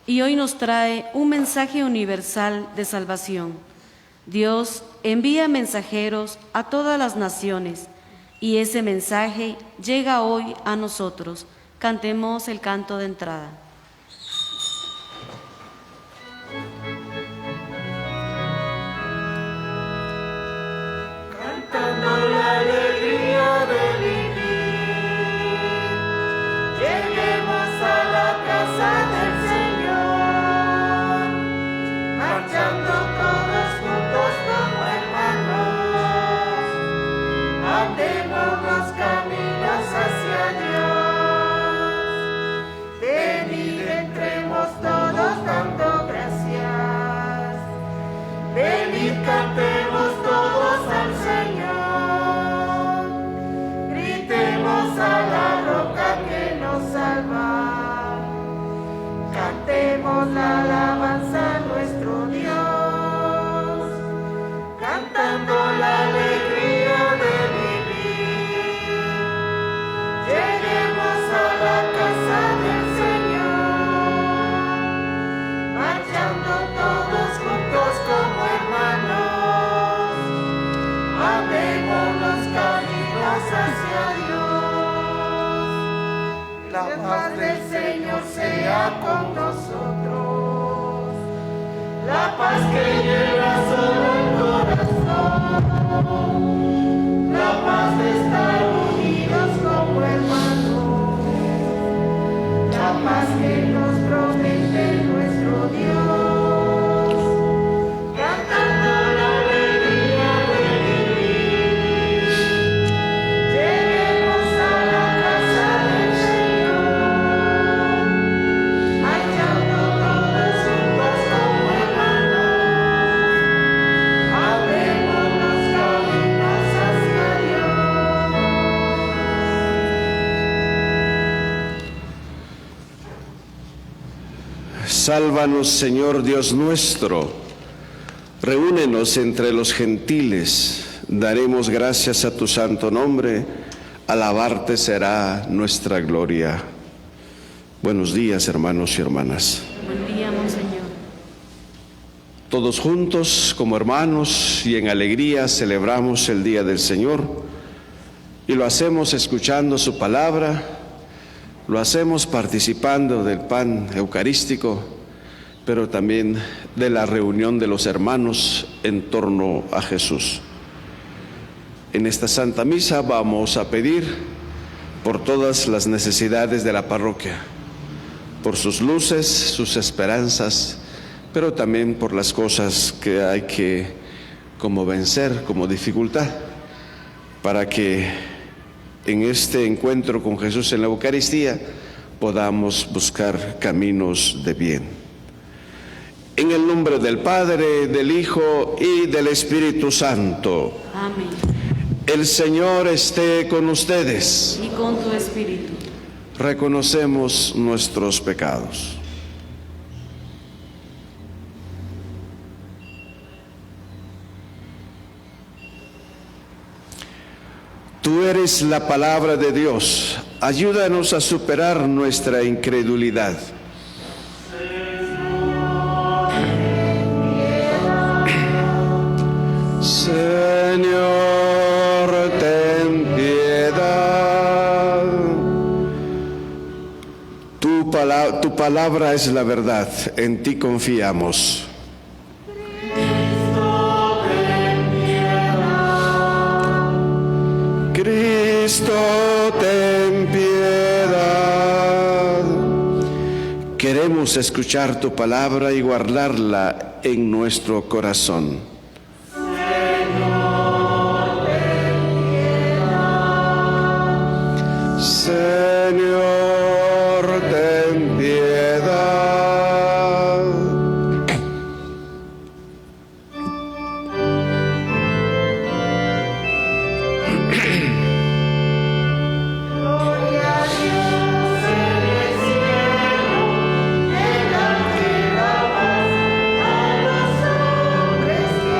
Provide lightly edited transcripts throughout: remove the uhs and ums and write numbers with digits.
y hoy nos trae un mensaje universal de salvación. Dios envía mensajeros a todas las naciones y ese mensaje llega hoy a nosotros. Cantemos el canto de entrada. Cantando la alegría de vivir, lleguemos a la casa del Señor, marchando todos juntos como hermanos, andemos los caminos hacia Dios. Venid, entremos todos dando gracias, venid, cantemos todos al Señor, gritemos a la roca que nos salva, cantemos la alabanza a nuestro Dios, cantando la alegría de vivir, lleguemos a la casa del Señor, marchando todos juntos como hermanos, andemos los caminos hacia Dios. La paz del Señor sea con nosotros, la paz que llena solo el corazón, la paz de estar unidos como hermanos, la paz que nos promete nuestro Dios, cantando la alegría de vivir, lleguemos a la casa del Señor, marchando todos juntos como hermanos, abrimos los caminos hacia Dios. Sálvanos, Señor Dios nuestro, reúnenos entre los gentiles, daremos gracias a tu santo nombre, alabarte será nuestra gloria. Buenos días, hermanos y hermanas. Buen día, Monseñor. Todos juntos, como hermanos y en alegría, celebramos el Día del Señor y lo hacemos escuchando su palabra, lo hacemos participando del pan eucarístico, pero también de la reunión de los hermanos en torno a Jesús. En esta Santa Misa vamos a pedir por todas las necesidades de la parroquia, por sus luces, sus esperanzas, pero también por las cosas que hay que como vencer, como dificultad, para que en este encuentro con Jesús en la Eucaristía podamos buscar caminos de bien. En el nombre del Padre, del Hijo y del Espíritu Santo. Amén. El Señor esté con ustedes. Y con tu espíritu. Reconocemos nuestros pecados. Tú eres la palabra de Dios. Ayúdanos a superar nuestra incredulidad. Señor, ten piedad. Tu palabra es la verdad. En ti confiamos. Cristo, ten piedad. Queremos escuchar tu palabra y guardarla en nuestro corazón. Señor, ten piedad. Gloria a Dios en el cielo, en la tierra paz a los hombres que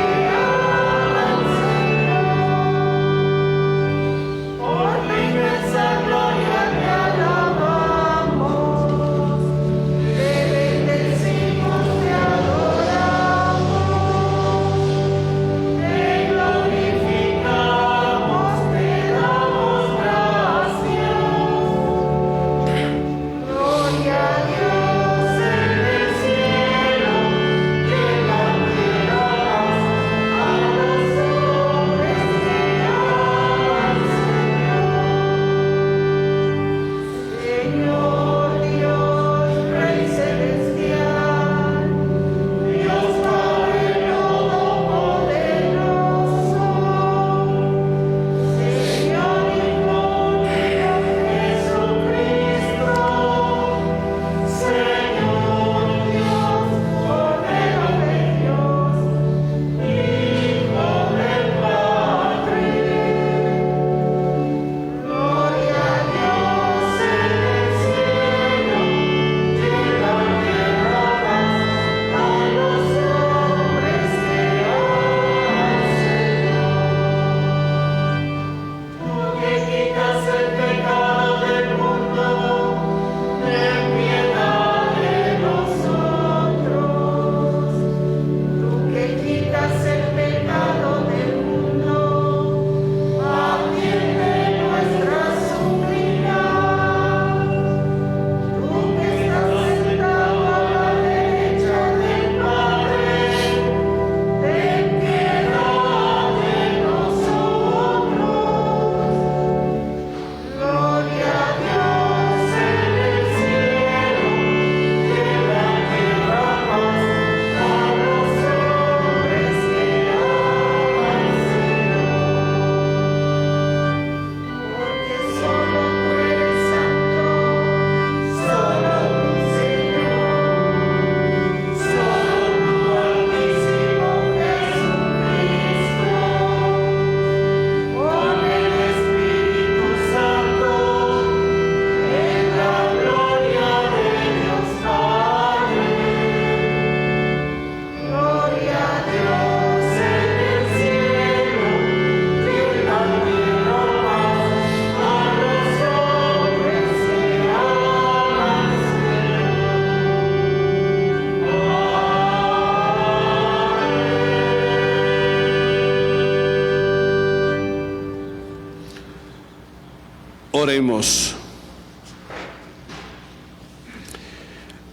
Oremos.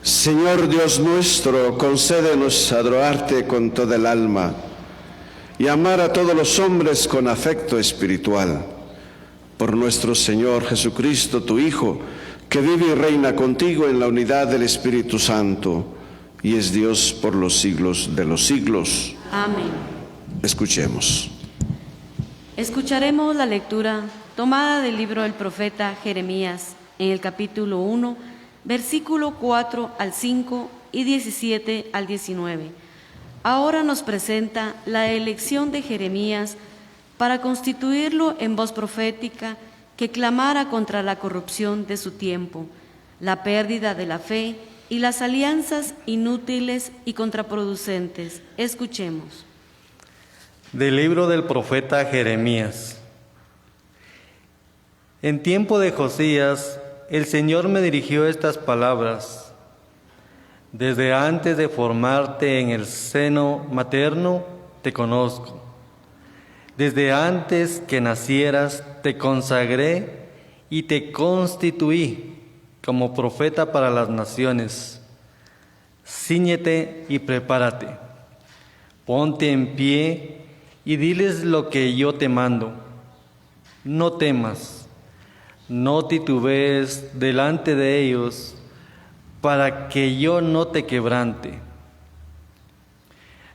Señor Dios nuestro, concédenos adorarte con toda el alma y amar a todos los hombres con afecto espiritual. Por nuestro Señor Jesucristo, tu Hijo, que vive y reina contigo en la unidad del Espíritu Santo, y es Dios por los siglos de los siglos. Amén. Escuchemos. Escucharemos la lectura tomada del libro del profeta Jeremías, en el capítulo 1, versículo 4 al 5 y 17 al 19. Ahora nos presenta la elección de Jeremías para constituirlo en voz profética que clamara contra la corrupción de su tiempo, la pérdida de la fe y las alianzas inútiles y contraproducentes. Escuchemos. Del libro del profeta Jeremías. En tiempo de Josías, el Señor me dirigió estas palabras: desde antes de formarte en el seno materno, te conozco. Desde antes que nacieras, te consagré y te constituí como profeta para las naciones. Cíñete y prepárate. Ponte en pie y diles lo que yo te mando. No temas, no titubees delante de ellos, para que yo no te quebrante.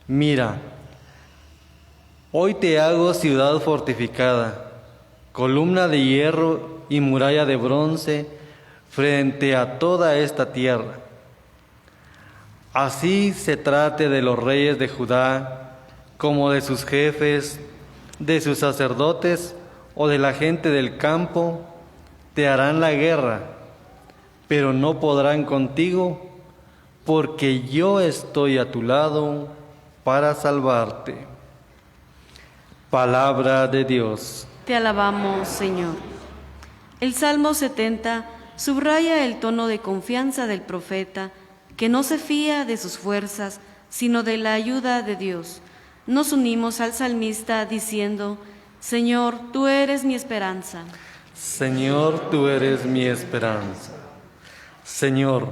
Mira, hoy te hago ciudad fortificada, columna de hierro y muralla de bronce frente a toda esta tierra. Así se trate de los reyes de Judá, como de sus jefes, de sus sacerdotes o de la gente del campo, te harán la guerra, pero no podrán contigo, porque yo estoy a tu lado para salvarte. Palabra de Dios. Te alabamos, Señor. El Salmo 70 subraya el tono de confianza del profeta, que no se fía de sus fuerzas, sino de la ayuda de Dios. Nos unimos al salmista diciendo: Señor, tú eres mi esperanza. Señor, tú eres mi esperanza. Señor,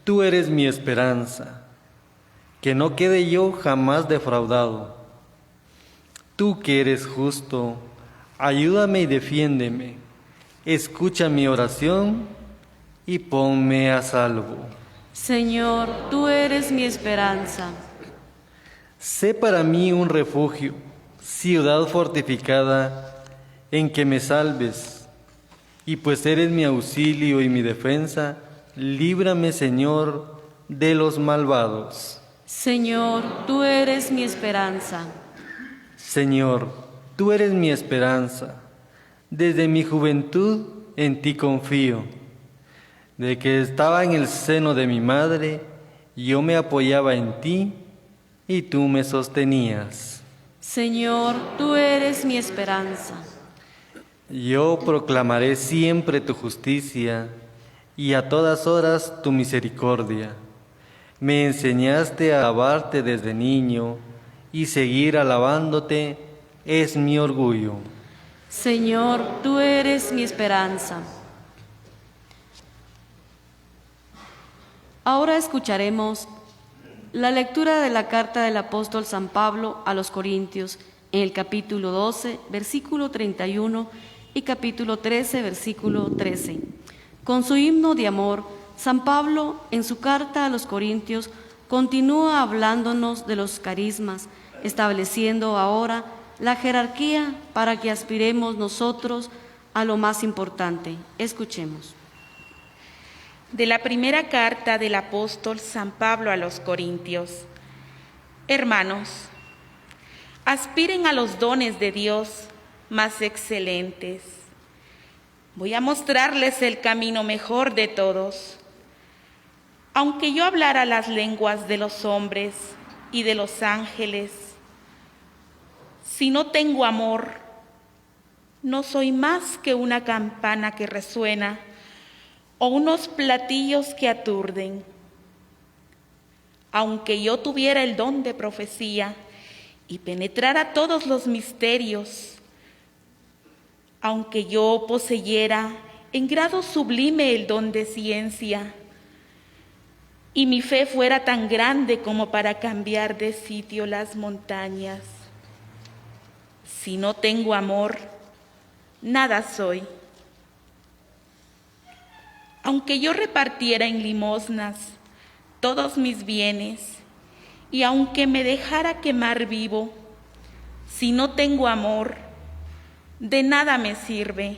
tú eres mi esperanza. Que no quede yo jamás defraudado. Tú que eres justo, ayúdame y defiéndeme. Escucha mi oración y ponme a salvo. Señor, tú eres mi esperanza. Sé para mí un refugio, ciudad fortificada, en que me salves. Y pues eres mi auxilio y mi defensa, líbrame, Señor, de los malvados. Señor, tú eres mi esperanza. Señor, tú eres mi esperanza. Desde mi juventud en ti confío. De que estaba en el seno de mi madre, yo me apoyaba en ti y tú me sostenías. Señor, tú eres mi esperanza. Yo proclamaré siempre tu justicia y a todas horas tu misericordia. Me enseñaste a alabarte desde niño y seguir alabándote es mi orgullo. Señor, tú eres mi esperanza. Ahora escucharemos la lectura de la carta del apóstol San Pablo a los Corintios, en el capítulo 12, versículo 31 y capítulo 13, versículo 13. Con su himno de amor, San Pablo, en su carta a los Corintios, continúa hablándonos de los carismas, estableciendo ahora la jerarquía para que aspiremos nosotros a lo más importante. Escuchemos. De la primera carta del apóstol San Pablo a los Corintios. Hermanos, aspiren a los dones de Dios más excelentes. Voy a mostrarles el camino mejor de todos. Aunque yo hablara las lenguas de los hombres y de los ángeles, si no tengo amor, no soy más que una campana que resuena o unos platillos que aturden. Aunque yo tuviera el don de profecía y penetrara todos los misterios, aunque yo poseyera en grado sublime el don de ciencia, y mi fe fuera tan grande como para cambiar de sitio las montañas. Si no tengo amor, nada soy. Aunque yo repartiera en limosnas todos mis bienes, y aunque me dejara quemar vivo, si no tengo amor, de nada me sirve.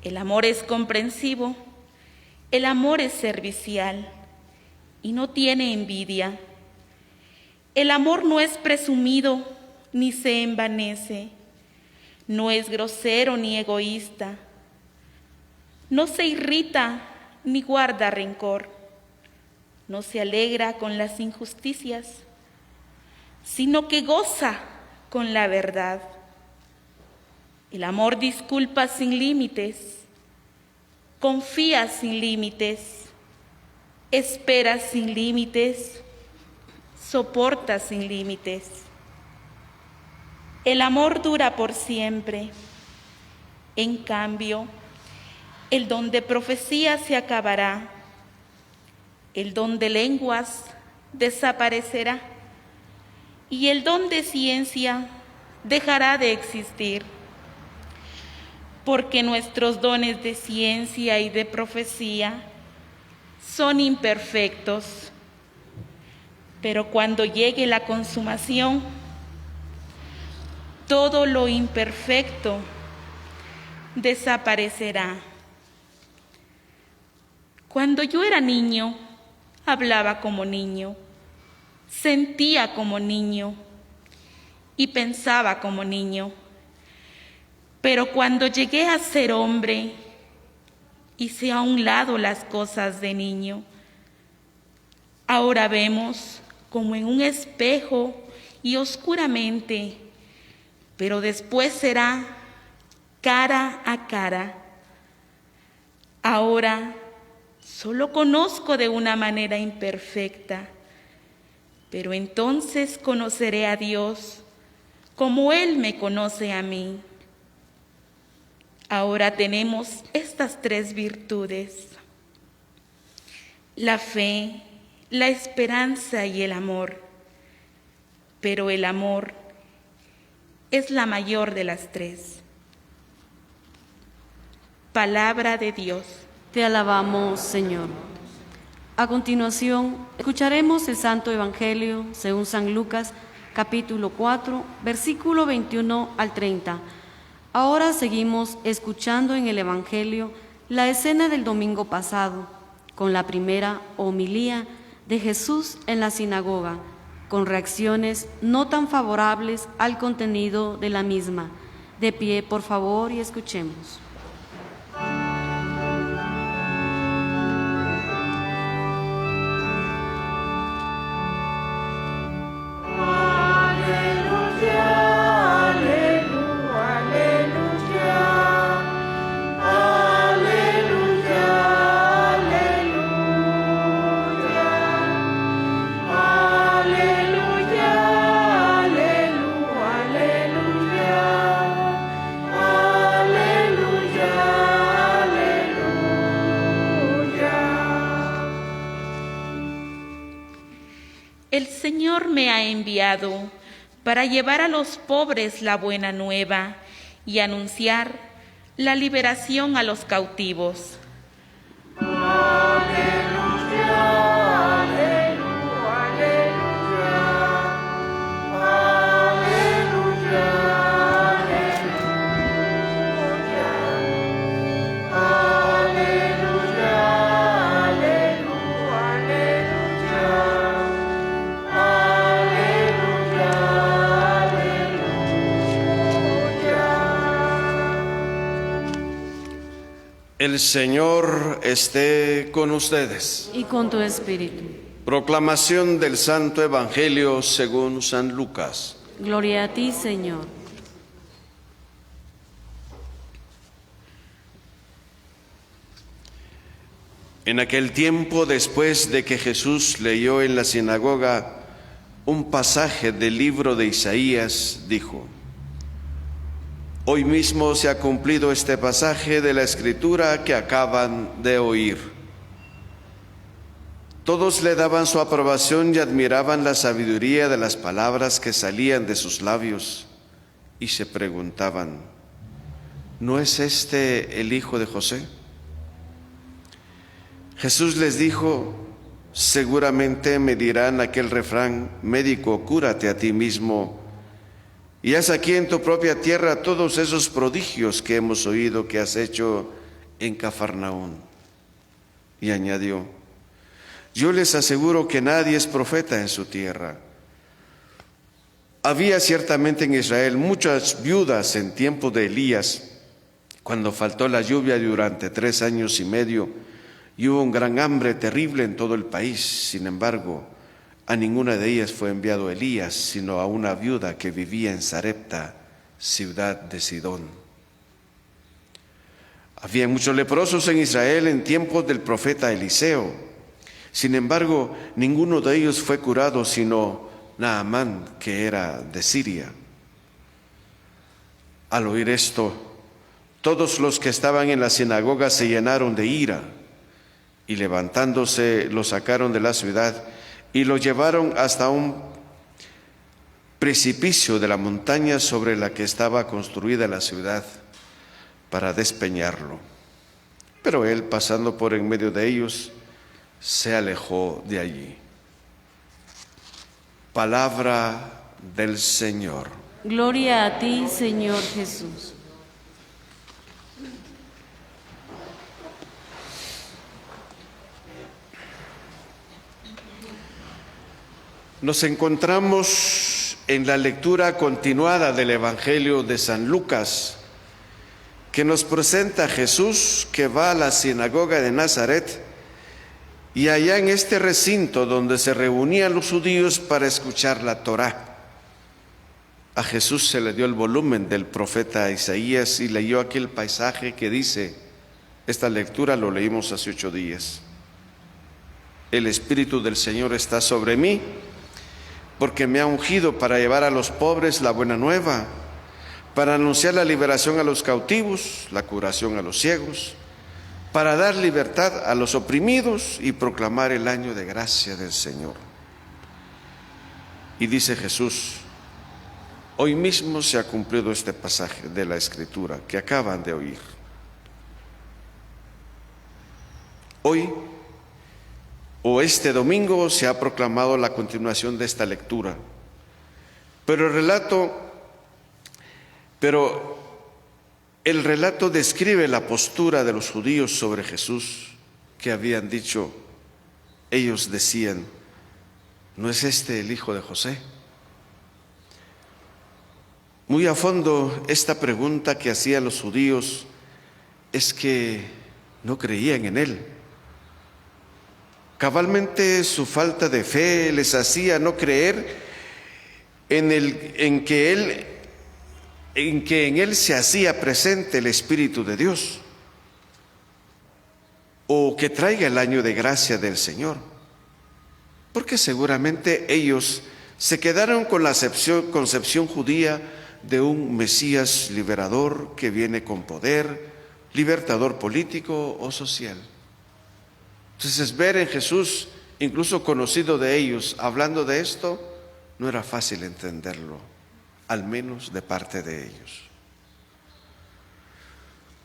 El amor es comprensivo, el amor es servicial y no tiene envidia. El amor no es presumido ni se envanece, no es grosero ni egoísta, no se irrita ni guarda rencor, no se alegra con las injusticias, sino que goza con la verdad. El amor disculpa sin límites, confía sin límites, espera sin límites, soporta sin límites. El amor dura por siempre. En cambio, el don de profecía se acabará, el don de lenguas desaparecerá y el don de ciencia dejará de existir, porque nuestros dones de ciencia y de profecía son imperfectos. Pero cuando llegue la consumación, todo lo imperfecto desaparecerá. Cuando yo era niño, hablaba como niño, sentía como niño y pensaba como niño. Pero cuando llegué a ser hombre, hice a un lado las cosas de niño. Ahora vemos como en un espejo y oscuramente, pero después será cara a cara. Ahora solo conozco de una manera imperfecta, pero entonces conoceré a Dios como Él me conoce a mí. Ahora tenemos estas tres virtudes: la fe, la esperanza y el amor. Pero el amor es la mayor de las tres. Palabra de Dios. Te alabamos, Señor. A continuación, escucharemos el Santo Evangelio según San Lucas, capítulo 4, versículo 21 al 30. Ahora seguimos escuchando en el Evangelio la escena del domingo pasado, con la primera homilía de Jesús en la sinagoga, con reacciones no tan favorables al contenido de la misma. De pie, por favor, y escuchemos. El Señor me ha enviado para llevar a los pobres la buena nueva y anunciar la liberación a los cautivos. El Señor esté con ustedes. Y con tu espíritu. Proclamación del Santo Evangelio según San Lucas. Gloria a ti, Señor. En aquel tiempo, después de que Jesús leyó en la sinagoga un pasaje del libro de Isaías, dijo: Hoy mismo se ha cumplido este pasaje de la Escritura que acaban de oír. Todos le daban su aprobación y admiraban la sabiduría de las palabras que salían de sus labios y se preguntaban: ¿no es este el hijo de José? Jesús les dijo: seguramente me dirán aquel refrán: médico, cúrate a ti mismo, y haz aquí en tu propia tierra todos esos prodigios que hemos oído que has hecho en Cafarnaún. Y añadió: yo les aseguro que nadie es profeta en su tierra. Había ciertamente en Israel muchas viudas en tiempo de Elías, cuando faltó la lluvia durante 3 años y medio, y hubo un gran hambre terrible en todo el país. Sin embargo, a ninguna de ellas fue enviado Elías, sino a una viuda que vivía en Sarepta, ciudad de Sidón. Había muchos leprosos en Israel en tiempos del profeta Eliseo. Sin embargo, ninguno de ellos fue curado, sino Naamán, que era de Siria. Al oír esto, todos los que estaban en la sinagoga se llenaron de ira, y levantándose lo sacaron de la ciudad y lo llevaron hasta un precipicio de la montaña sobre la que estaba construida la ciudad, para despeñarlo. Pero él, pasando por en medio de ellos, se alejó de allí. Palabra del Señor. Gloria a ti, Señor Jesús. Nos encontramos en la lectura continuada del Evangelio de San Lucas, que nos presenta a Jesús que va a la sinagoga de Nazaret, y allá en este recinto donde se reunían los judíos para escuchar la Torá, a Jesús se le dio el volumen del profeta Isaías y leyó aquel pasaje que dice, esta lectura lo leímos hace 8 días: el Espíritu del Señor está sobre mí, porque me ha ungido para llevar a los pobres la buena nueva, para anunciar la liberación a los cautivos, la curación a los ciegos, para dar libertad a los oprimidos y proclamar el año de gracia del Señor. Y dice Jesús: hoy mismo se ha cumplido este pasaje de la Escritura que acaban de oír. Hoy, o este domingo, se ha proclamado la continuación de esta lectura. Pero el relato describe la postura de los judíos sobre Jesús, que habían dicho, ellos decían: ¿no es este el hijo de José? Muy a fondo, esta pregunta que hacían los judíos es que no creían en él. Cabalmente su falta de fe les hacía no creer en que en él se hacía presente el Espíritu de Dios, o que traiga el año de gracia del Señor, porque seguramente ellos se quedaron con la concepción judía de un Mesías liberador que viene con poder, libertador político o social. Entonces, ver en Jesús, incluso conocido de ellos, hablando de esto, no era fácil entenderlo, al menos de parte de ellos.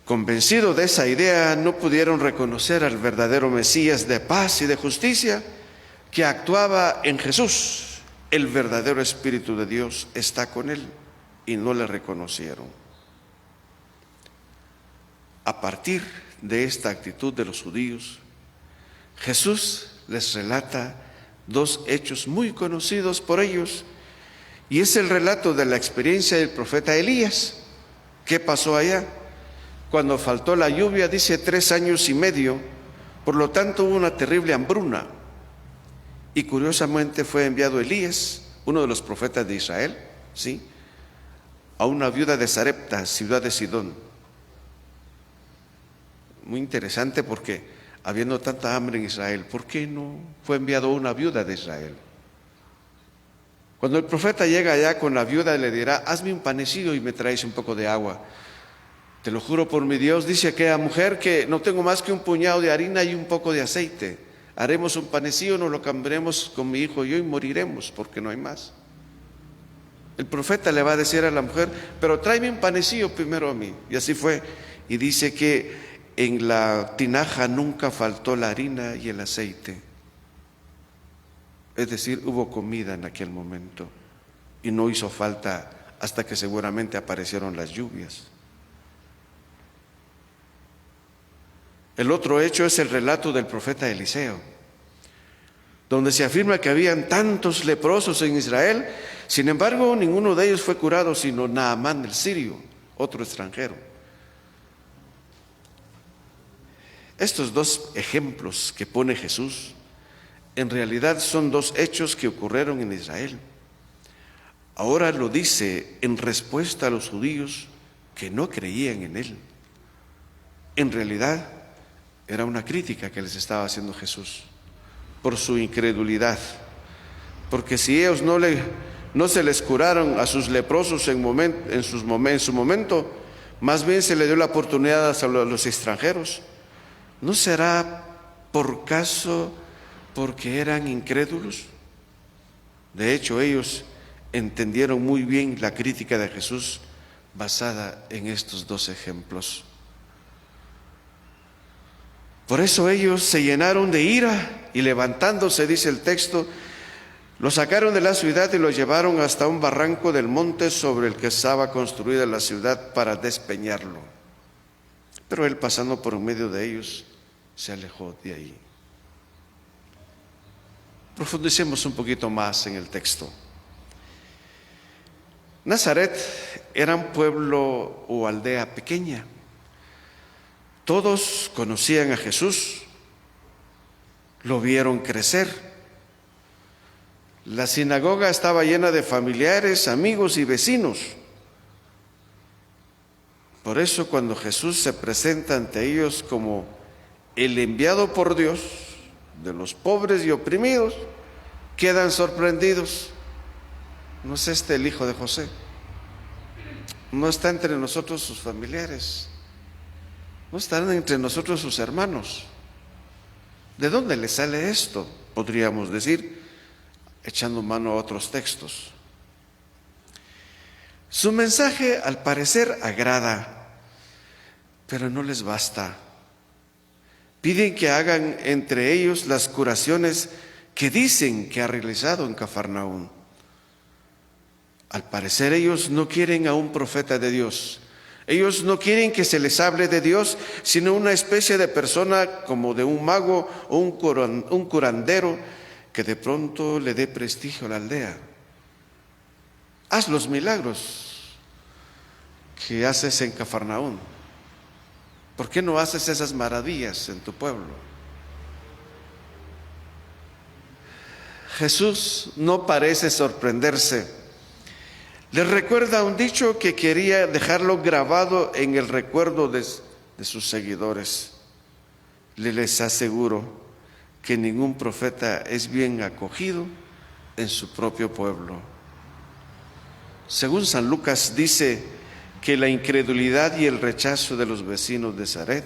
Convencidos de esa idea, no pudieron reconocer al verdadero Mesías de paz y de justicia que actuaba en Jesús. El verdadero Espíritu de Dios está con él, y no le reconocieron. A partir de esta actitud de los judíos, Jesús les relata 2 hechos muy conocidos por ellos, y es el relato de la experiencia del profeta Elías. ¿Qué pasó allá? Cuando faltó la lluvia, dice 3 años y medio, por lo tanto hubo una terrible hambruna, y curiosamente fue enviado Elías, uno de los profetas de Israel, ¿sí?, a una viuda de Sarepta, ciudad de Sidón. Muy interesante, porque habiendo tanta hambre en Israel, ¿por qué no fue enviado una viuda de Israel? Cuando el profeta llega allá con la viuda, le dirá: hazme un panecillo y me traes un poco de agua. Te lo juro por mi Dios, dice aquella mujer, que no tengo más que un puñado de harina y un poco de aceite. Haremos un panecillo, nos lo cambiaremos con mi hijo y yo y moriremos porque no hay más. El profeta le va a decir a la mujer: pero tráeme un panecillo primero a mí. Y así fue. Y dice que en la tinaja nunca faltó la harina y el aceite. Es decir, hubo comida en aquel momento y no hizo falta hasta que seguramente aparecieron las lluvias. El otro hecho es el relato del profeta Eliseo, donde se afirma que habían tantos leprosos en Israel. Sin embargo, ninguno de ellos fue curado, sino Naamán el sirio, otro extranjero. Estos dos ejemplos que pone Jesús en realidad son dos hechos que ocurrieron en Israel. Ahora lo dice en respuesta a los judíos que no creían en Él. En realidad era una crítica que les estaba haciendo Jesús por su incredulidad. Porque si ellos no se les curaron a sus leprosos en su momento, más bien se le dio la oportunidad a los extranjeros. ¿No será por caso porque eran incrédulos? De hecho, ellos entendieron muy bien la crítica de Jesús basada en estos dos ejemplos. Por eso ellos se llenaron de ira y levantándose, dice el texto, lo sacaron de la ciudad y lo llevaron hasta un barranco del monte sobre el que estaba construida la ciudad para despeñarlo. Pero él, pasando por en medio de ellos, se alejó de ahí. Profundicemos un poquito más en el texto. Nazaret era un pueblo o aldea pequeña. Todos conocían a Jesús, lo vieron crecer. La sinagoga estaba llena de familiares, amigos y vecinos. Por eso, cuando Jesús se presenta ante ellos como el enviado por Dios de los pobres y oprimidos, quedan sorprendidos. ¿No es este el hijo de José? ¿No está entre nosotros sus familiares? ¿No están entre nosotros sus hermanos? ¿De dónde le sale esto? Podríamos decir, echando mano a otros textos. Su mensaje al parecer agrada, pero no les basta. Piden que hagan entre ellos las curaciones que dicen que ha realizado en Cafarnaúm. Al parecer ellos no quieren a un profeta de Dios. Ellos no quieren que se les hable de Dios, sino una especie de persona como de un mago o un curandero que de pronto le dé prestigio a la aldea. Haz los milagros que haces en Cafarnaúm. ¿Por qué no haces esas maravillas en tu pueblo? Jesús no parece sorprenderse. Les recuerda un dicho que quería dejarlo grabado en el recuerdo de sus seguidores. Les aseguro que ningún profeta es bien acogido en su propio pueblo. Según San Lucas dice que la incredulidad y el rechazo de los vecinos de Zaret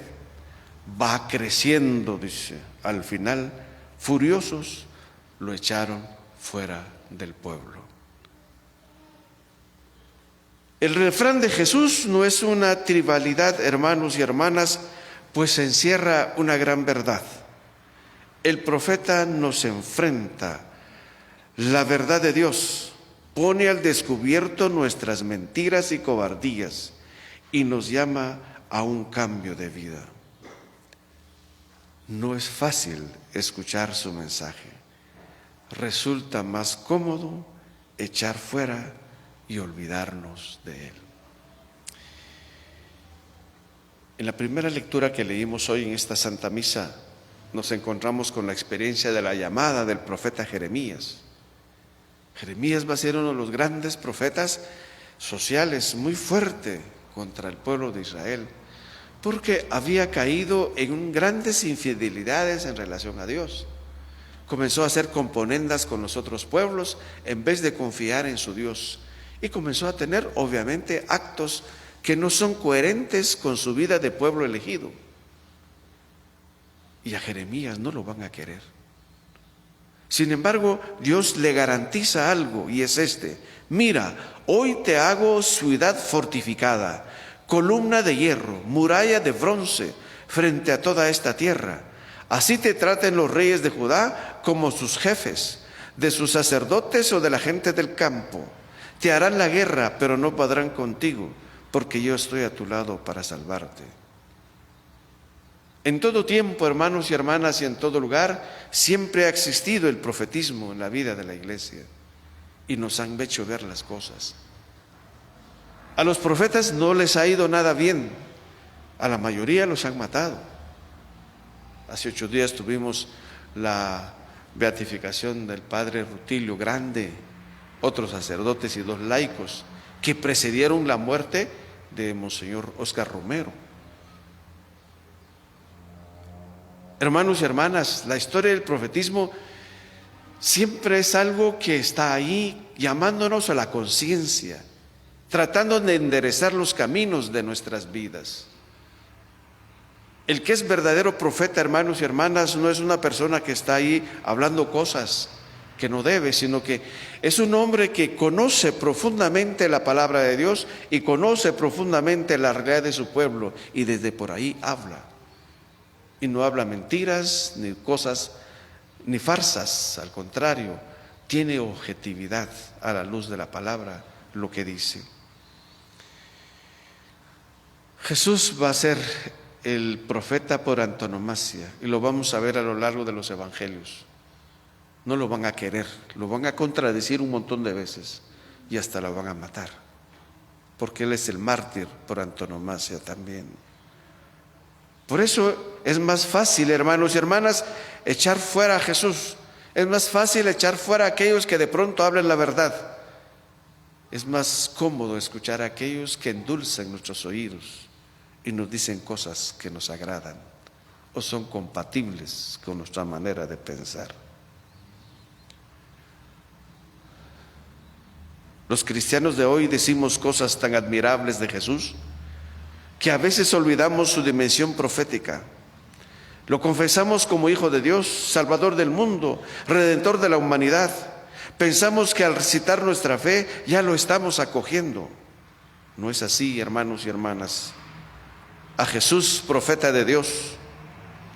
va creciendo, dice. Al final, furiosos, lo echaron fuera del pueblo. El refrán de Jesús no es una trivialidad, hermanos y hermanas, pues encierra una gran verdad. El profeta nos enfrenta la verdad de Dios, pone al descubierto nuestras mentiras y cobardías y nos llama a un cambio de vida. No es fácil escuchar su mensaje. Resulta más cómodo echar fuera y olvidarnos de Él. En la primera lectura que leímos hoy en esta Santa Misa, nos encontramos con la experiencia de la llamada del profeta Jeremías. Jeremías va a ser uno de los grandes profetas sociales, muy fuerte contra el pueblo de Israel, porque había caído en grandes infidelidades en relación a Dios. Comenzó a hacer componendas con los otros pueblos en vez de confiar en su Dios. Y comenzó a tener, obviamente, actos que no son coherentes con su vida de pueblo elegido. Y a Jeremías no lo van a querer. Sin embargo, Dios le garantiza algo, y es este: mira, hoy te hago ciudad fortificada, columna de hierro, muralla de bronce, frente a toda esta tierra. Así te traten los reyes de Judá como sus jefes, de sus sacerdotes o de la gente del campo. Te harán la guerra, pero no podrán contigo, porque yo estoy a tu lado para salvarte. En todo tiempo, hermanos y hermanas, y en todo lugar, siempre ha existido el profetismo en la vida de la iglesia, y nos han hecho ver las cosas. A los profetas no les ha ido nada bien, a la mayoría los han matado. Hace 8 días tuvimos la beatificación del padre Rutilio Grande, otros sacerdotes y 2 laicos que precedieron la muerte de Monseñor Oscar Romero. Hermanos y hermanas, la historia del profetismo siempre es algo que está ahí llamándonos a la conciencia, tratando de enderezar los caminos de nuestras vidas. El que es verdadero profeta, hermanos y hermanas, no es una persona que está ahí hablando cosas que no debe, sino que es un hombre que conoce profundamente la palabra de Dios y conoce profundamente la realidad de su pueblo, y desde por ahí habla. Y no habla mentiras, ni cosas, ni farsas. Al contrario, tiene objetividad a la luz de la palabra, lo que dice. Jesús va a ser el profeta por antonomasia, y lo vamos a ver a lo largo de los evangelios. No lo van a querer, lo van a contradecir un montón de veces, y hasta lo van a matar, porque Él es el mártir por antonomasia también. Por eso es más fácil, hermanos y hermanas, echar fuera a Jesús. Es más fácil echar fuera a aquellos que de pronto hablan la verdad. Es más cómodo escuchar a aquellos que endulzan nuestros oídos y nos dicen cosas que nos agradan o son compatibles con nuestra manera de pensar. Los cristianos de hoy decimos cosas tan admirables de Jesús que a veces olvidamos su dimensión profética. Lo confesamos como Hijo de Dios, Salvador del mundo, Redentor de la humanidad. Pensamos que al recitar nuestra fe ya lo estamos acogiendo. No es así, hermanos y hermanas. A Jesús, profeta de Dios,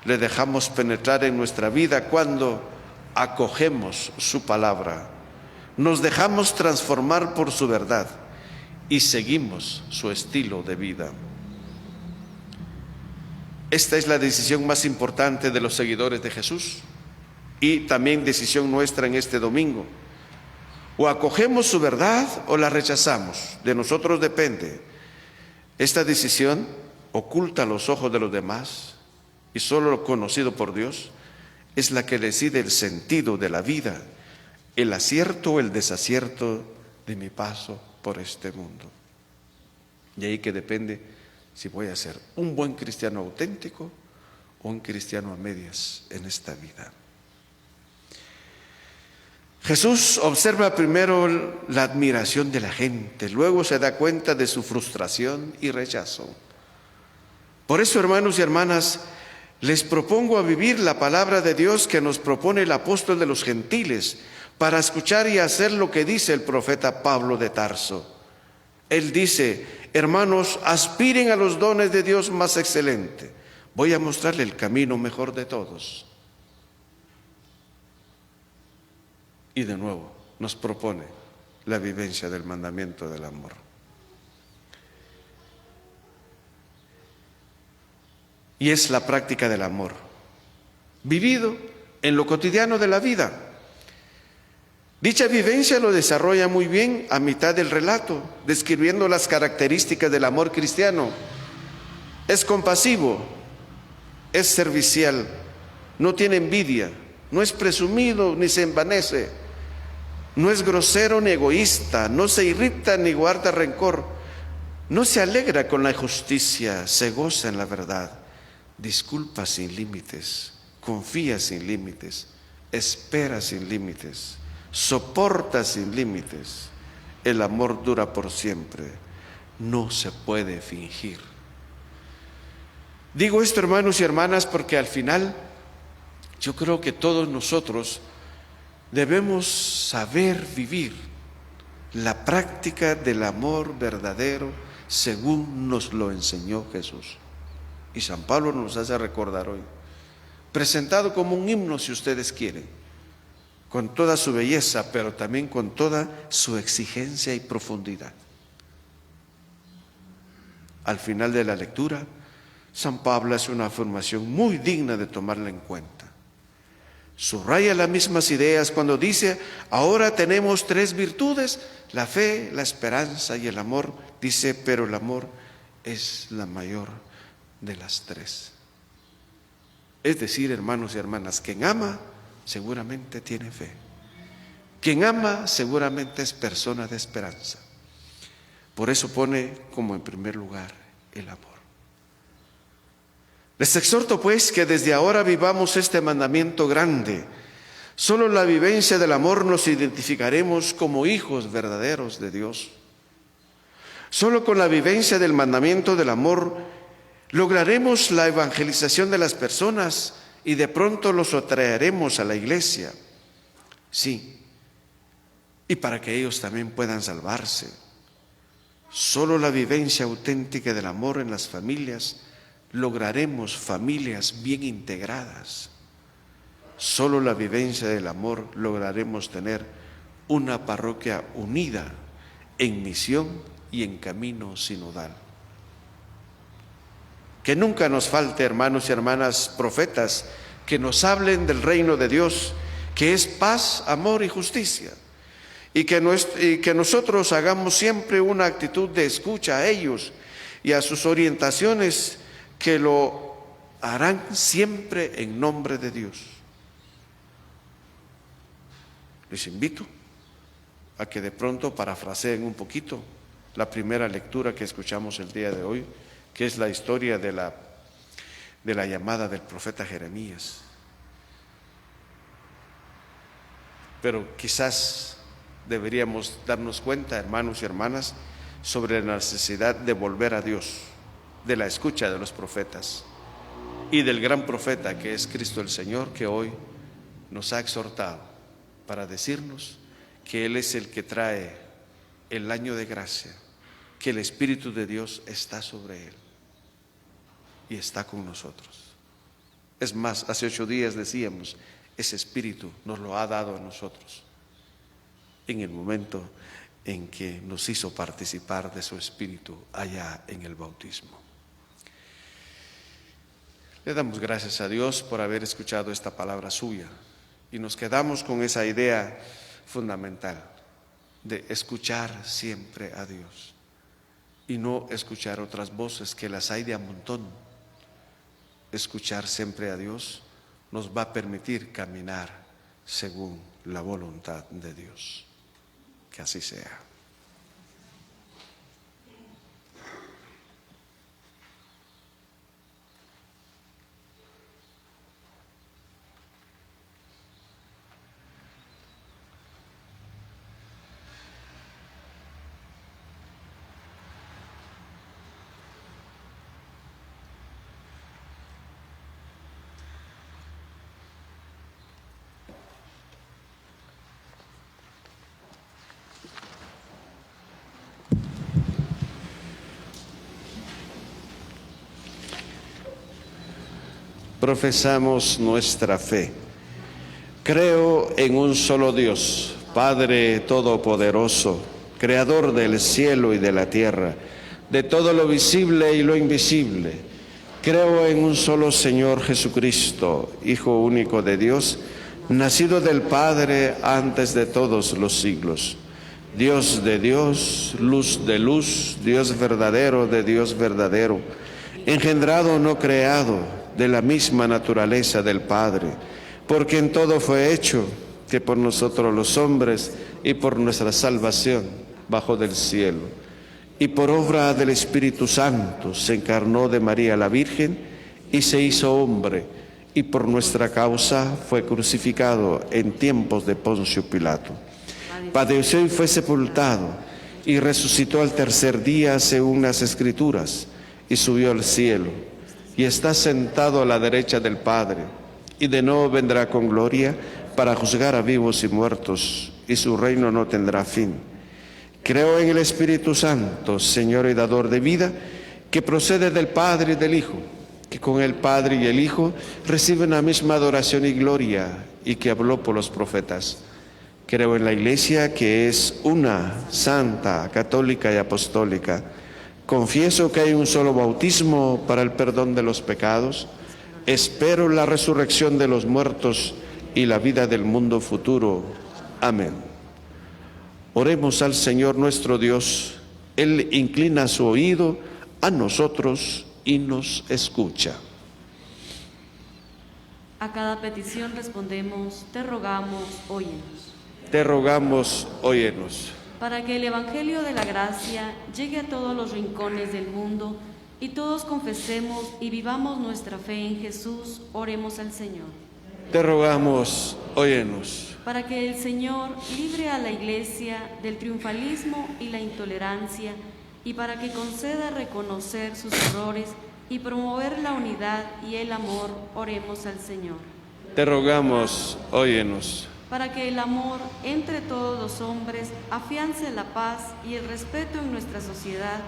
le dejamos penetrar en nuestra vida cuando acogemos su palabra, nos dejamos transformar por su verdad y seguimos su estilo de vida. Esta es la decisión más importante de los seguidores de Jesús y también decisión nuestra en este domingo. O acogemos su verdad o la rechazamos. De nosotros depende. Esta decisión oculta a los ojos de los demás y solo lo conocido por Dios es la que decide el sentido de la vida, el acierto o el desacierto de mi paso por este mundo. Y ahí que depende si voy a ser un buen cristiano auténtico o un cristiano a medias en esta vida. Jesús observa primero la admiración de la gente, luego se da cuenta de su frustración y rechazo. Por eso, hermanos y hermanas, les propongo a vivir la palabra de Dios que nos propone el apóstol de los gentiles para escuchar y hacer lo que dice el profeta Pablo de Tarso. Él dice: hermanos, aspiren a los dones de Dios más excelente. Voy a mostrarle el camino mejor de todos. Y de nuevo nos propone la vivencia del mandamiento del amor. Y es la práctica del amor, vivido en lo cotidiano de la vida. Dicha vivencia lo desarrolla muy bien a mitad del relato, describiendo las características del amor cristiano. Es compasivo, es servicial, no tiene envidia, no es presumido ni se envanece, no es grosero ni egoísta, no se irrita ni guarda rencor, no se alegra con la injusticia, se goza en la verdad, disculpa sin límites, confía sin límites, espera sin límites, soporta sin límites. El amor dura por siempre, no se puede fingir. Digo esto, hermanos y hermanas, porque al final yo creo que todos nosotros debemos saber vivir la práctica del amor verdadero según nos lo enseñó Jesús. Y San Pablo nos hace recordar hoy, presentado como un himno si ustedes quieren, con toda su belleza, pero también con toda su exigencia y profundidad. Al final de la lectura, San Pablo hace una afirmación muy digna de tomarla en cuenta. Subraya las mismas ideas cuando dice, ahora tenemos 3 virtudes, la fe, la esperanza y el amor. Dice, pero el amor es la mayor de las 3. Es decir, hermanos y hermanas, quien ama seguramente tiene fe. Quien ama seguramente es persona de esperanza. Por eso pone como en primer lugar el amor. Les exhorto pues que desde ahora vivamos este mandamiento grande. Solo la vivencia del amor nos identificaremos como hijos verdaderos de Dios. Solo con la vivencia del mandamiento del amor lograremos la evangelización de las personas y de pronto los atraeremos a la iglesia. Sí, y para que ellos también puedan salvarse. Solo la vivencia auténtica del amor en las familias lograremos familias bien integradas. Solo la vivencia del amor lograremos tener una parroquia unida en misión y en camino sinodal. Que nunca nos falte, hermanos y hermanas, profetas que nos hablen del reino de Dios, que es paz, amor y justicia, y que nosotros hagamos siempre una actitud de escucha a ellos y a sus orientaciones, que lo harán siempre en nombre de Dios. Les invito a que de pronto parafraseen un poquito la primera lectura que escuchamos el día de hoy, que es la historia de la llamada del profeta Jeremías. Pero quizás deberíamos darnos cuenta, hermanos y hermanas, sobre la necesidad de volver a Dios, de la escucha de los profetas y del gran profeta que es Cristo el Señor, que hoy nos ha exhortado para decirnos que Él es el que trae el año de gracia, que el Espíritu de Dios está sobre Él y está con nosotros. Es más, hace 8 días decíamos, ese Espíritu nos lo ha dado a nosotros en el momento en que nos hizo participar de su Espíritu allá en el bautismo. Le damos gracias a Dios por haber escuchado esta palabra suya y nos quedamos con esa idea fundamental de escuchar siempre a Dios y no escuchar otras voces, que las hay de a montón. Escuchar siempre a Dios nos va a permitir caminar según la voluntad de Dios. Que así sea. Profesamos nuestra fe. Creo en un solo Dios, Padre Todopoderoso, Creador del cielo y de la tierra, de todo lo visible y lo invisible. Creo en un solo Señor Jesucristo, Hijo único de Dios, nacido del Padre antes de todos los siglos. Dios de Dios, luz de luz, Dios verdadero de Dios verdadero, engendrado no creado, de la misma naturaleza del Padre, porque en todo fue hecho, que por nosotros los hombres y por nuestra salvación bajó del cielo, y por obra del Espíritu Santo se encarnó de María la Virgen y se hizo hombre, y por nuestra causa fue crucificado en tiempos de Poncio Pilato. Padeció y fue sepultado, y resucitó al tercer día según las Escrituras, y subió al cielo, y está sentado a la derecha del Padre, y de nuevo vendrá con gloria para juzgar a vivos y muertos, y su reino no tendrá fin. Creo en el Espíritu Santo, Señor y dador de vida, que procede del Padre y del Hijo, que con el Padre y el Hijo reciben la misma adoración y gloria, y que habló por los profetas. Creo en la Iglesia, que es una, santa, católica y apostólica. Confieso que hay un solo bautismo para el perdón de los pecados. Espero la resurrección de los muertos y la vida del mundo futuro. Amén. Oremos al Señor nuestro Dios. Él inclina su oído a nosotros y nos escucha. A cada petición respondemos, te rogamos, óyenos. Te rogamos, óyenos. Para que el Evangelio de la Gracia llegue a todos los rincones del mundo y todos confesemos y vivamos nuestra fe en Jesús, oremos al Señor. Te rogamos, óyenos. Para que el Señor libre a la Iglesia del triunfalismo y la intolerancia, y para que conceda reconocer sus errores y promover la unidad y el amor, oremos al Señor. Te rogamos, óyenos. Para que el amor entre todos los hombres afiance la paz y el respeto en nuestra sociedad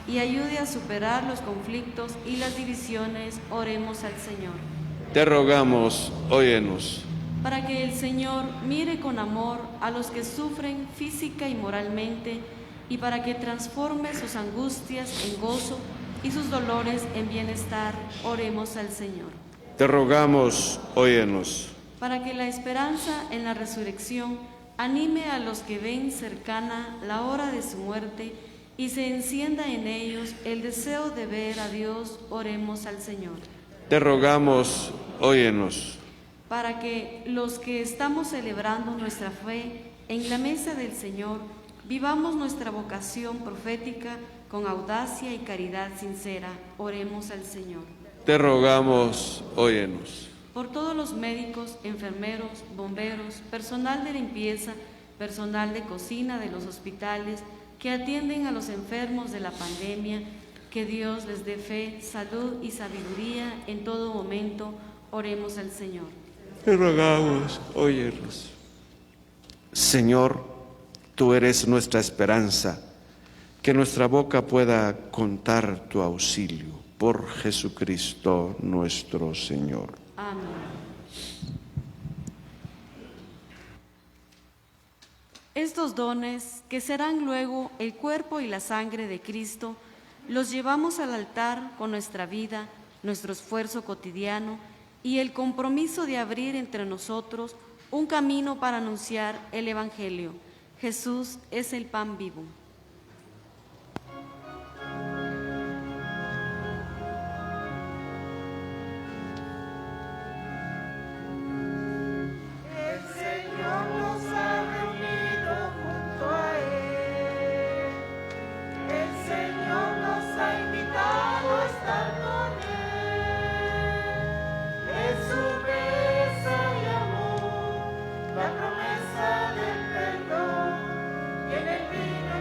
y ayude a superar los conflictos y las divisiones, oremos al Señor. Te rogamos, óyenos. Para que el Señor mire con amor a los que sufren física y moralmente, y para que transforme sus angustias en gozo y sus dolores en bienestar, oremos al Señor. Te rogamos, óyenos. Para que la esperanza en la resurrección anime a los que ven cercana la hora de su muerte y se encienda en ellos el deseo de ver a Dios, oremos al Señor. Te rogamos, óyenos. Para que los que estamos celebrando nuestra fe en la mesa del Señor, vivamos nuestra vocación profética con audacia y caridad sincera, oremos al Señor. Te rogamos, óyenos. Por todos los médicos, enfermeros, bomberos, personal de limpieza, personal de cocina de los hospitales que atienden a los enfermos de la pandemia, que Dios les dé fe, salud y sabiduría en todo momento, oremos al Señor. Te rogamos, óyenos. Señor, tú eres nuestra esperanza, que nuestra boca pueda contar tu auxilio, por Jesucristo nuestro Señor. Amén. Estos dones, que serán luego el cuerpo y la sangre de Cristo, los llevamos al altar con nuestra vida, nuestro esfuerzo cotidiano y el compromiso de abrir entre nosotros un camino para anunciar el Evangelio. Jesús es el pan vivo. La promesa del perdón y en el vino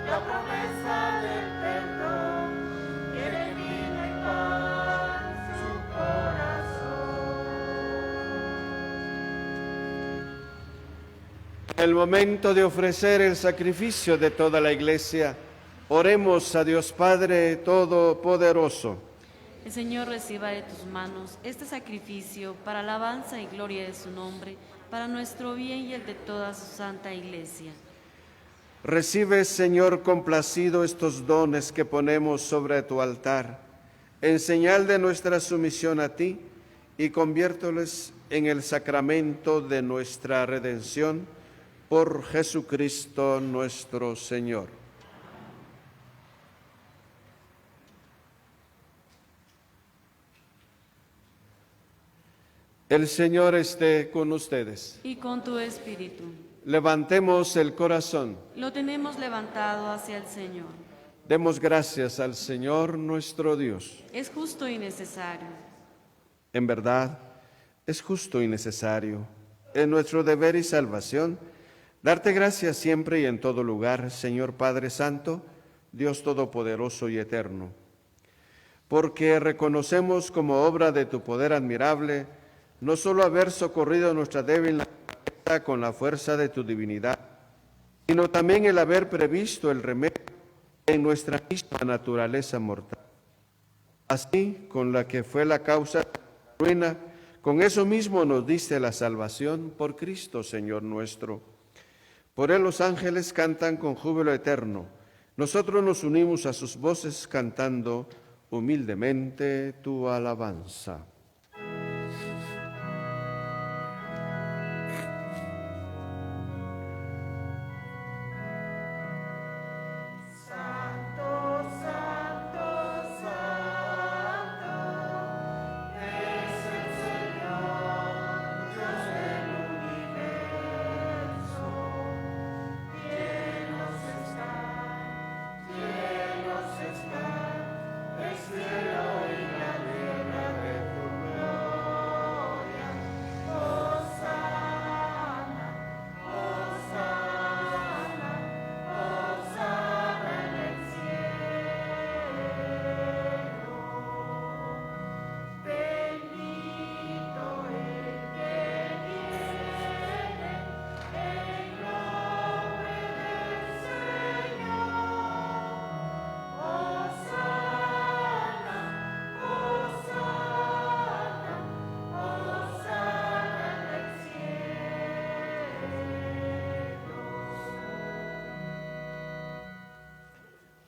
la promesa del perdón, tiene vino y pan su corazón. En el momento de ofrecer el sacrificio de toda la Iglesia, oremos a Dios Padre Todopoderoso. El Señor reciba de tus manos este sacrificio para alabanza y gloria de su nombre, para nuestro bien y el de toda su santa Iglesia. Recibe, Señor, complacido estos dones que ponemos sobre tu altar, en señal de nuestra sumisión a ti, y conviértelos en el sacramento de nuestra redención, por Jesucristo nuestro Señor. El Señor esté con ustedes. Y con tu espíritu. Levantemos el corazón. Lo tenemos levantado hacia el Señor. Demos gracias al Señor nuestro Dios. Es justo y necesario. En verdad, es justo y necesario, es nuestro deber y salvación, darte gracias siempre y en todo lugar, Señor Padre Santo, Dios Todopoderoso y Eterno, porque reconocemos como obra de tu poder admirable, no solo haber socorrido nuestra débil naturaleza con la fuerza de tu divinidad, sino también el haber previsto el remedio en nuestra misma naturaleza mortal. Así, con la que fue la causa de la ruina, con eso mismo nos diste la salvación por Cristo, Señor nuestro. Por él los ángeles cantan con júbilo eterno. Nosotros nos unimos a sus voces cantando humildemente tu alabanza.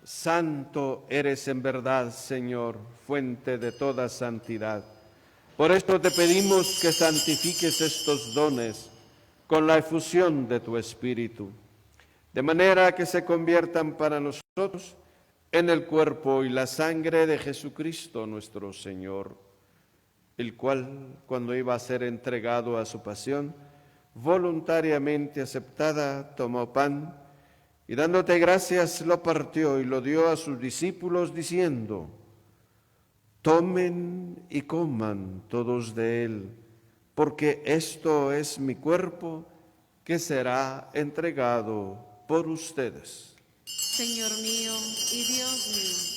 Santo eres en verdad, Señor, fuente de toda santidad. Por esto te pedimos que santifiques estos dones con la efusión de tu Espíritu, de manera que se conviertan para nosotros en el cuerpo y la sangre de Jesucristo nuestro Señor, el cual, cuando iba a ser entregado a su pasión, voluntariamente aceptada, tomó pan, y dándote gracias lo partió y lo dio a sus discípulos diciendo: tomen y coman todos de él, porque esto es mi cuerpo que será entregado por ustedes. Señor mío y Dios mío.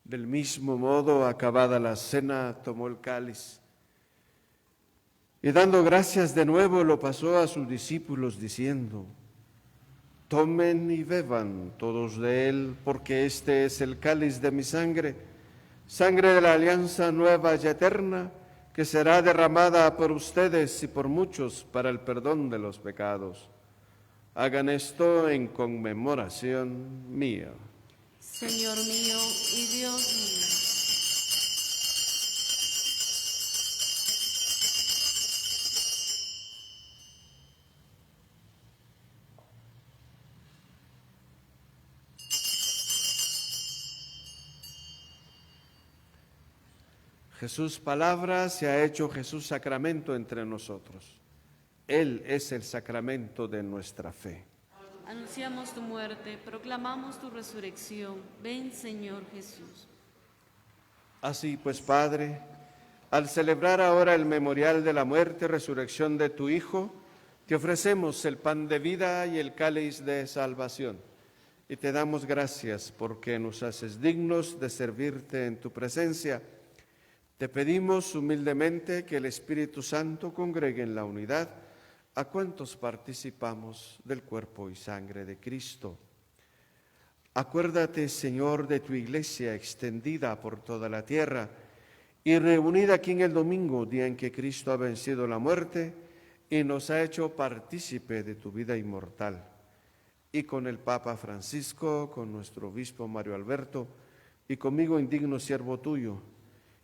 Del mismo modo, acabada la cena, tomó el cáliz y dando gracias de nuevo lo pasó a sus discípulos diciendo: tomen y beban todos de él, porque este es el cáliz de mi sangre, sangre de la alianza nueva y eterna, que será derramada por ustedes y por muchos para el perdón de los pecados. Hagan esto en conmemoración mía. Señor mío y Dios mío. Jesús palabra se ha hecho Jesús sacramento entre nosotros. Él es el sacramento de nuestra fe. Anunciamos tu muerte, proclamamos tu resurrección. Ven, Señor Jesús. Así pues, Padre, al celebrar ahora el memorial de la muerte y resurrección de tu Hijo, te ofrecemos el pan de vida y el cáliz de salvación. Y te damos gracias porque nos haces dignos de servirte en tu presencia. Te pedimos humildemente que el Espíritu Santo congregue en la unidad a cuantos participamos del cuerpo y sangre de Cristo. Acuérdate, Señor, de tu iglesia extendida por toda la tierra y reunida aquí en el domingo, día en que Cristo ha vencido la muerte y nos ha hecho partícipe de tu vida inmortal. Y con el Papa Francisco, con nuestro obispo Mario Alberto, y conmigo, indigno siervo tuyo,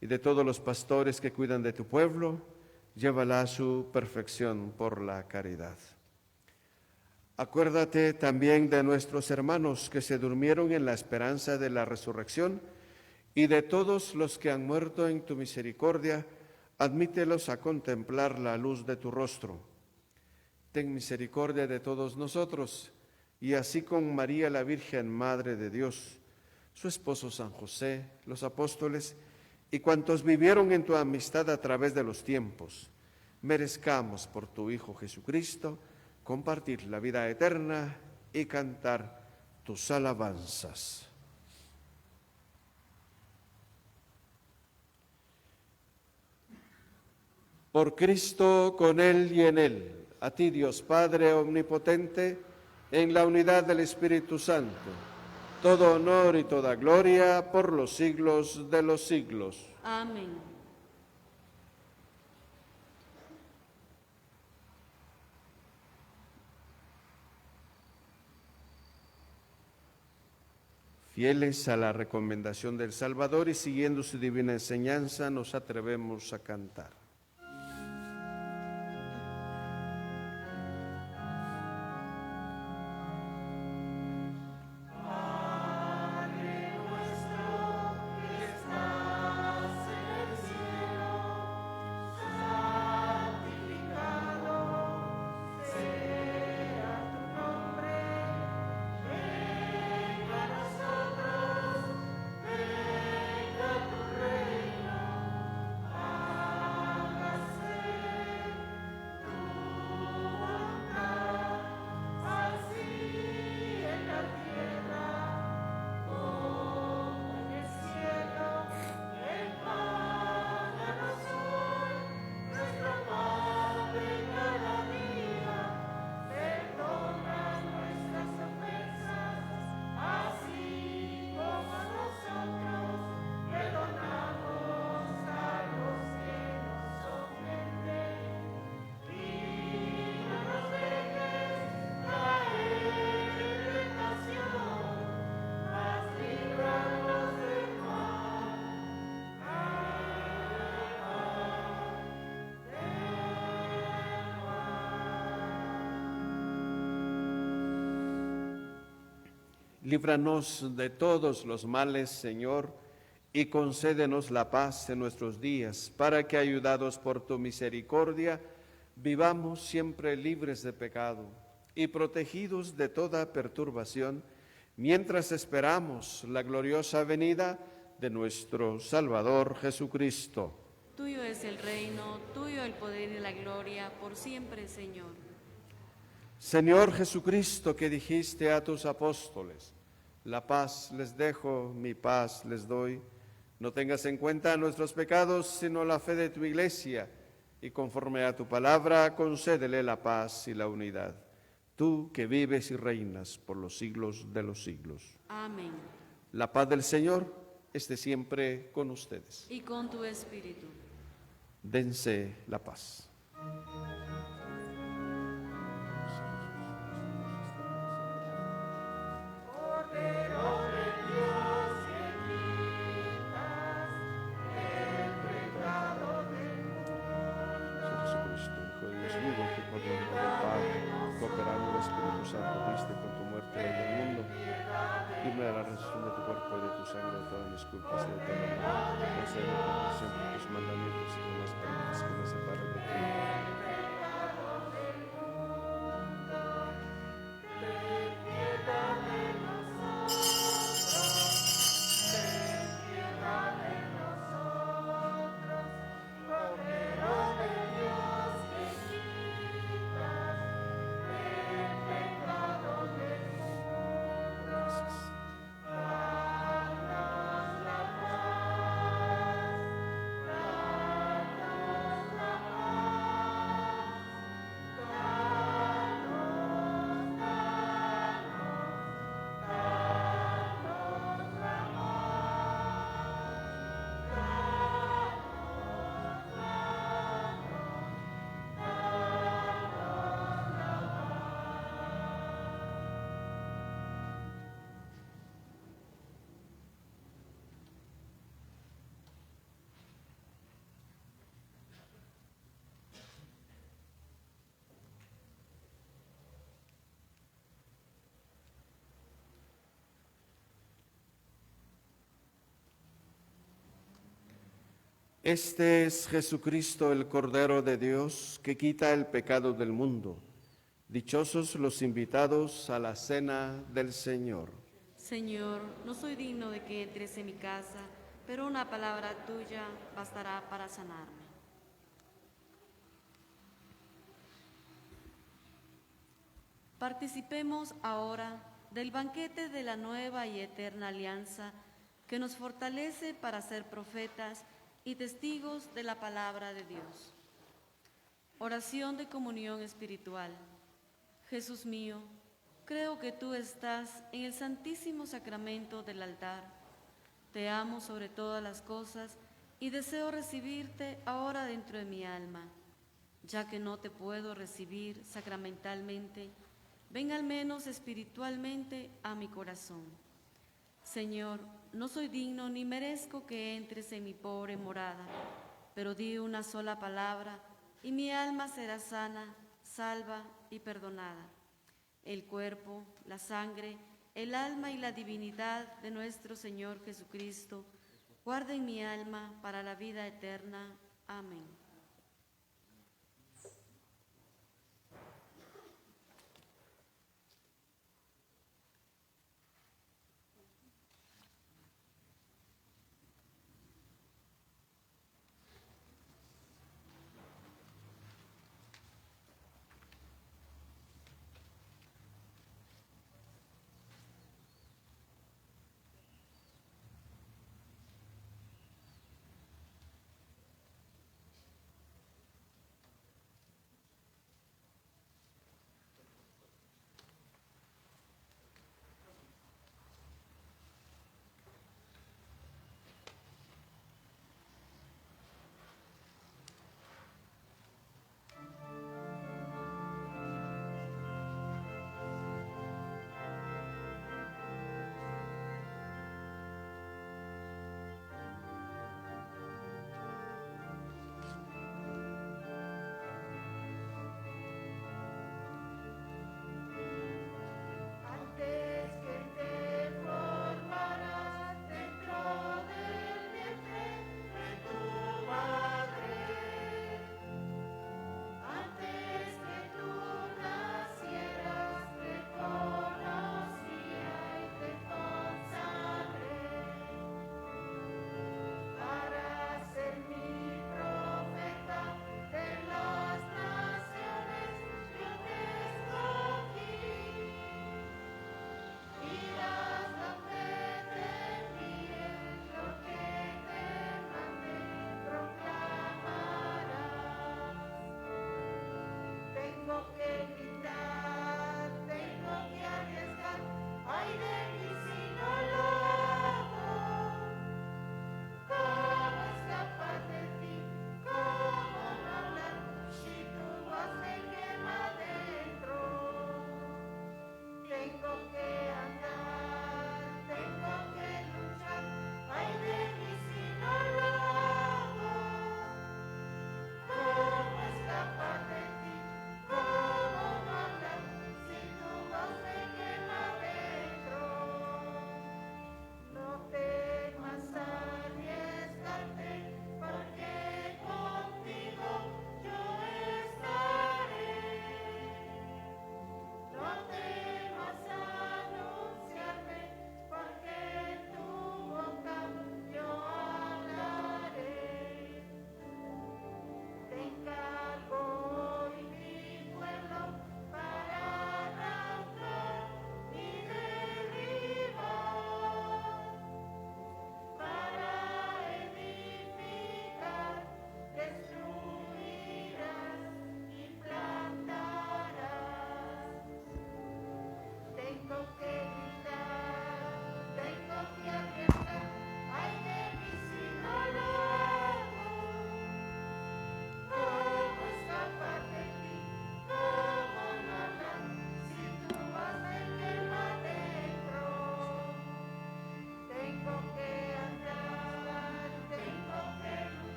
y de todos los pastores que cuidan de tu pueblo, llévala a su perfección por la caridad. Acuérdate también de nuestros hermanos que se durmieron en la esperanza de la resurrección y de todos los que han muerto en tu misericordia, admítelos a contemplar la luz de tu rostro. Ten misericordia de todos nosotros y así con María la Virgen, Madre de Dios, su esposo San José, los apóstoles y cuantos vivieron en tu amistad a través de los tiempos, merezcamos por tu Hijo Jesucristo compartir la vida eterna y cantar tus alabanzas. Por Cristo, con Él y en Él, a ti Dios Padre Omnipotente, en la unidad del Espíritu Santo, todo honor y toda gloria por los siglos de los siglos. Amén. Fieles a la recomendación del Salvador y siguiendo su divina enseñanza, nos atrevemos a cantar. Líbranos de todos los males, Señor, y concédenos la paz en nuestros días, para que, ayudados por tu misericordia, vivamos siempre libres de pecado y protegidos de toda perturbación, mientras esperamos la gloriosa venida de nuestro Salvador Jesucristo. Tuyo es el reino, tuyo el poder y la gloria, por siempre, Señor. Señor Jesucristo, que dijiste a tus apóstoles, la paz les dejo, mi paz les doy. No tengas en cuenta nuestros pecados, sino la fe de tu iglesia, y conforme a tu palabra, concédele la paz y la unidad. Tú que vives y reinas por los siglos de los siglos. Amén. La paz del Señor esté siempre con ustedes. Y con tu espíritu. Dense la paz. Libre de la resurrección de tu cuerpo y de tu sangre de todas mis culpas y de todo el mal. Concédeme protección por tus mandamientos y con las penas que me separen de ti. Este es Jesucristo, el Cordero de Dios, que quita el pecado del mundo. Dichosos los invitados a la cena del Señor. Señor, no soy digno de que entres en mi casa, pero una palabra tuya bastará para sanarme. Participemos ahora del banquete de la nueva y eterna alianza que nos fortalece para ser profetas y testigos de la palabra de Dios. Oración de comunión espiritual. Jesús mío, creo que tú estás en el santísimo sacramento del altar. Te amo sobre todas las cosas y deseo recibirte ahora dentro de mi alma. Ya que no te puedo recibir sacramentalmente, ven al menos espiritualmente a mi corazón. Señor, no soy digno ni merezco que entres en mi pobre morada, pero di una sola palabra y mi alma será sana, salva y perdonada. El cuerpo, la sangre, el alma y la divinidad de nuestro Señor Jesucristo guarden mi alma para la vida eterna. Amén. Antes que te formaras dentro del vientre de tu madre, antes que tú nacieras te conocía y te consagré para ser mi profeta de las naciones. Yo te escogí. Irás donde te envíe, lo que te mande proclamarás. Tengo que gritar, tengo que arriesgar, ay de mí si no lo hago. ¿Cómo escapar de ti? ¿Cómo no hablar si tu voz me quema dentro? Tengo que andar, tengo que luchar, ay de mí si no lo hago. ¿Cómo escapar de ti? ¿Cómo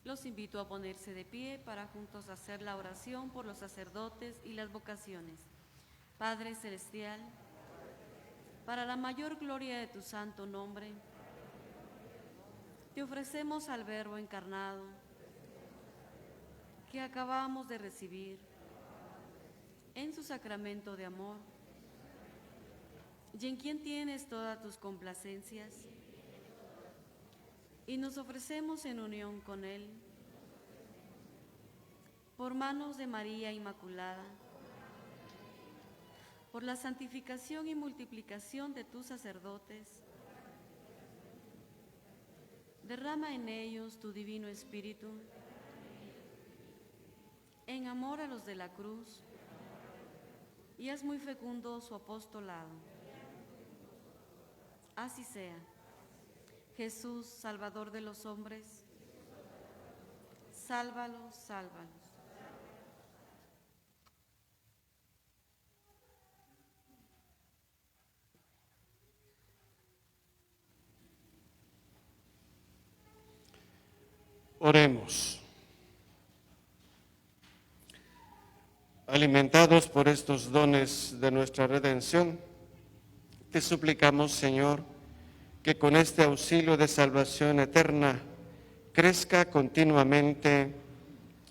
Los invito a ponerse de pie para juntos hacer la oración por los sacerdotes y las vocaciones. Padre Celestial, para la mayor gloria de tu santo nombre, te ofrecemos al Verbo encarnado que acabamos de recibir en su sacramento de amor y en quien tienes todas tus complacencias, y nos ofrecemos en unión con él, por manos de María Inmaculada, por la santificación y multiplicación de tus sacerdotes. Derrama en ellos tu divino Espíritu, en amor a los de la cruz, y haz muy fecundo su apostolado. Así sea. Jesús, Salvador de los hombres, sálvalos, sálvalos. Oremos. Alimentados por estos dones de nuestra redención, te suplicamos, Señor, que con este auxilio de salvación eterna crezca continuamente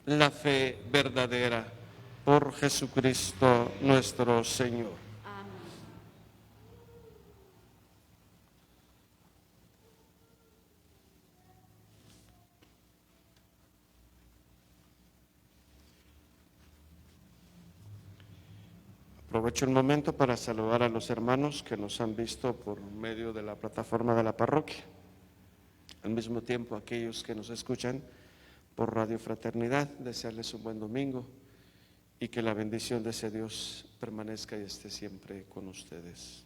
la fe verdadera por Jesucristo nuestro Señor. Amén. Aprovecho el momento para saludar a los hermanos que nos han visto por medio de la plataforma de la parroquia. Al mismo tiempo, aquellos que nos escuchan por Radio Fraternidad, desearles un buen domingo y que la bendición de ese Dios permanezca y esté siempre con ustedes.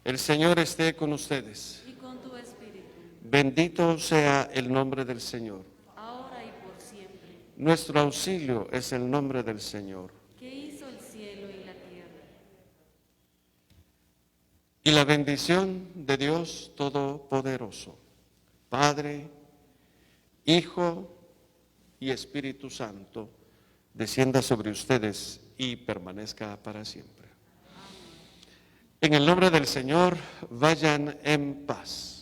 El Señor esté con ustedes. Y con tu espíritu, Bendito sea el nombre del Señor. ahora y por siempre, Nuestro auxilio es el nombre del Señor. que hizo el cielo y la tierra. Y la bendición de Dios Todopoderoso, Padre, Hijo y Espíritu Santo, descienda sobre ustedes y permanezca para siempre. En el nombre del Señor, vayan en paz.